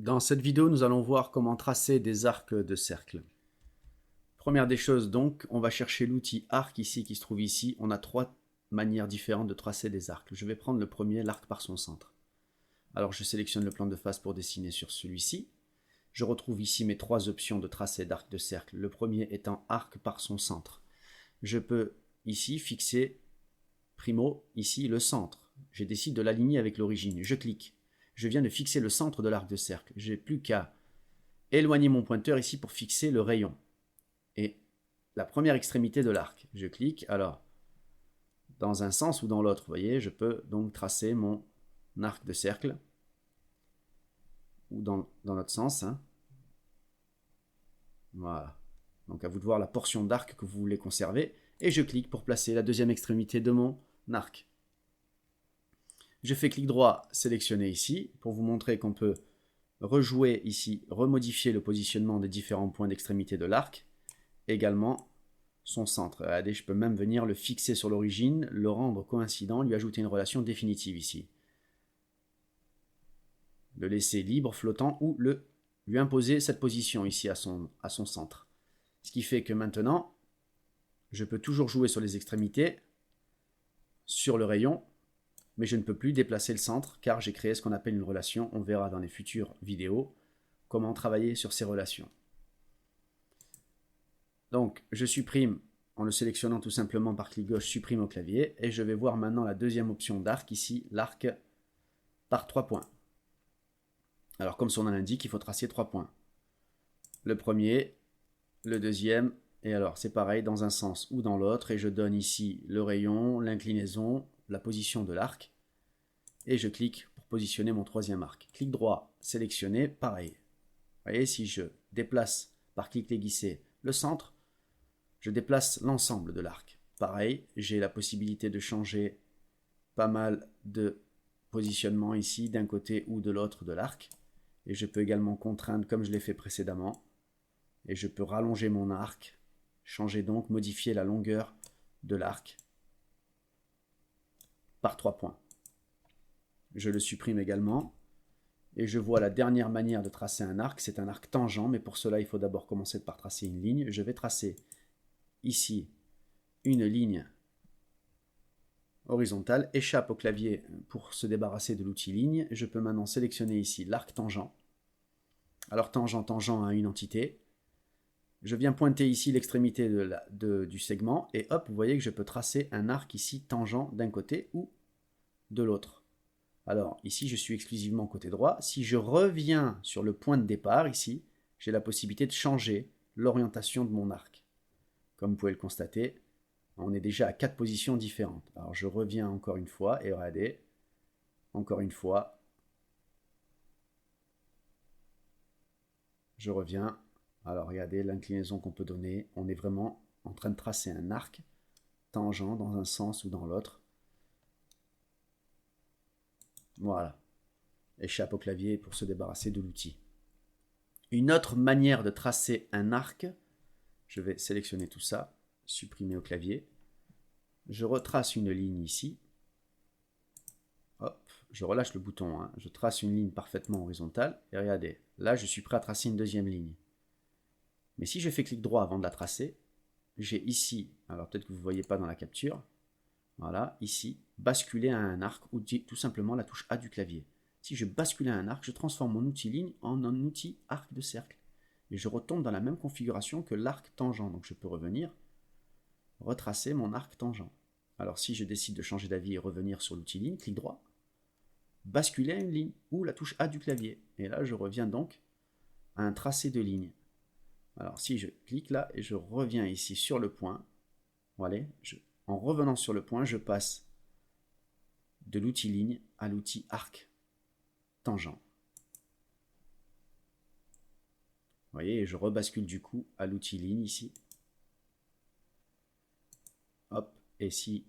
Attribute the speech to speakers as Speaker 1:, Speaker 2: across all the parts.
Speaker 1: Dans cette vidéo, nous allons voir comment tracer des arcs de cercle. Première des choses donc, on va chercher l'outil arc ici qui se trouve ici. On a trois manières différentes de tracer des arcs. Je vais prendre le premier, l'arc par son centre. Alors je sélectionne le plan de face pour dessiner sur celui-ci. Je retrouve ici mes trois options de tracé d'arc de cercle. Le premier étant arc par son centre. Je peux ici fixer, primo, ici le centre. Je décide de l'aligner avec l'origine. Je clique. Je viens de fixer le centre de l'arc de cercle. Je n'ai plus qu'à éloigner mon pointeur ici pour fixer le rayon. Et la première extrémité de l'arc. Je clique, alors, dans un sens ou dans l'autre, vous voyez, je peux donc tracer mon arc de cercle, ou dans l'autre sens. Voilà. Donc à vous de voir la portion d'arc que vous voulez conserver. Et je clique pour placer la deuxième extrémité de mon arc. Je fais clic droit, sélectionner ici, pour vous montrer qu'on peut rejouer ici, remodifier le positionnement des différents points d'extrémité de l'arc. Également son centre. Regardez, je peux même venir le fixer sur l'origine, le rendre coïncident, lui ajouter une relation définitive ici. Le laisser libre, flottant, ou lui imposer cette position ici à son centre. Ce qui fait que maintenant, je peux toujours jouer sur les extrémités, sur le rayon, mais je ne peux plus déplacer le centre car j'ai créé ce qu'on appelle une relation. On verra dans les futures vidéos comment travailler sur ces relations. Donc je supprime, en le sélectionnant tout simplement par clic gauche, supprime au clavier, et je vais voir maintenant la deuxième option d'arc ici, l'arc par 3 points. Alors comme son nom l'indique, il faut tracer 3 points. Le premier, le deuxième, et alors c'est pareil dans un sens ou dans l'autre, et je donne ici le rayon, l'inclinaison, la position de l'arc, et je clique pour positionner mon troisième arc. Clic droit, sélectionner, pareil. Vous voyez, si je déplace par clic aiguisé le centre, je déplace l'ensemble de l'arc. Pareil, j'ai la possibilité de changer pas mal de positionnement ici, d'un côté ou de l'autre de l'arc. Et je peux également contraindre comme je l'ai fait précédemment. Et je peux rallonger mon arc, changer donc, modifier la longueur de l'arc par 3 points. Je le supprime également. Et je vois la dernière manière de tracer un arc, c'est un arc tangent, mais pour cela il faut d'abord commencer par tracer une ligne. Je vais tracer ici une ligne horizontale, échappe au clavier pour se débarrasser de l'outil ligne. Je peux maintenant sélectionner ici l'arc tangent. Alors tangent à une entité. Je viens pointer ici l'extrémité du segment et hop, vous voyez que je peux tracer un arc ici tangent d'un côté ou de l'autre. Alors ici je suis exclusivement côté droit. Si je reviens sur le point de départ ici, j'ai la possibilité de changer l'orientation de mon arc. Comme vous pouvez le constater, on est déjà à 4 positions différentes. Alors je reviens encore une fois et regardez, encore une fois, je reviens. Alors regardez l'inclinaison qu'on peut donner, on est vraiment en train de tracer un arc tangent dans un sens ou dans l'autre. Voilà, échappe au clavier pour se débarrasser de l'outil. Une autre manière de tracer un arc, je vais sélectionner tout ça, supprimer au clavier. Je retrace une ligne ici. Hop, je relâche le bouton. Je trace une ligne parfaitement horizontale. Et regardez, là je suis prêt à tracer une deuxième ligne. Mais si je fais clic droit avant de la tracer, j'ai ici, alors peut-être que vous ne voyez pas dans la capture, voilà, ici, basculer à un arc ou tout simplement la touche A du clavier. Si je bascule à un arc, je transforme mon outil ligne en un outil arc de cercle. Et je retombe dans la même configuration que l'arc tangent. Donc je peux revenir, retracer mon arc tangent. Alors si je décide de changer d'avis et revenir sur l'outil ligne, clic droit, basculer à une ligne ou la touche A du clavier. Et là je reviens donc à un tracé de ligne. Alors si je clique là et je reviens ici sur le point, voilà, en revenant sur le point, je passe de l'outil ligne à l'outil arc tangent. Vous voyez, et je rebascule du coup à l'outil ligne ici. Hop, et si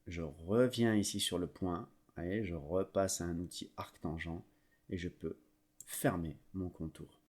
Speaker 1: je reviens ici sur le point, voyez, je repasse à un outil arc tangent et je peux fermer mon contour.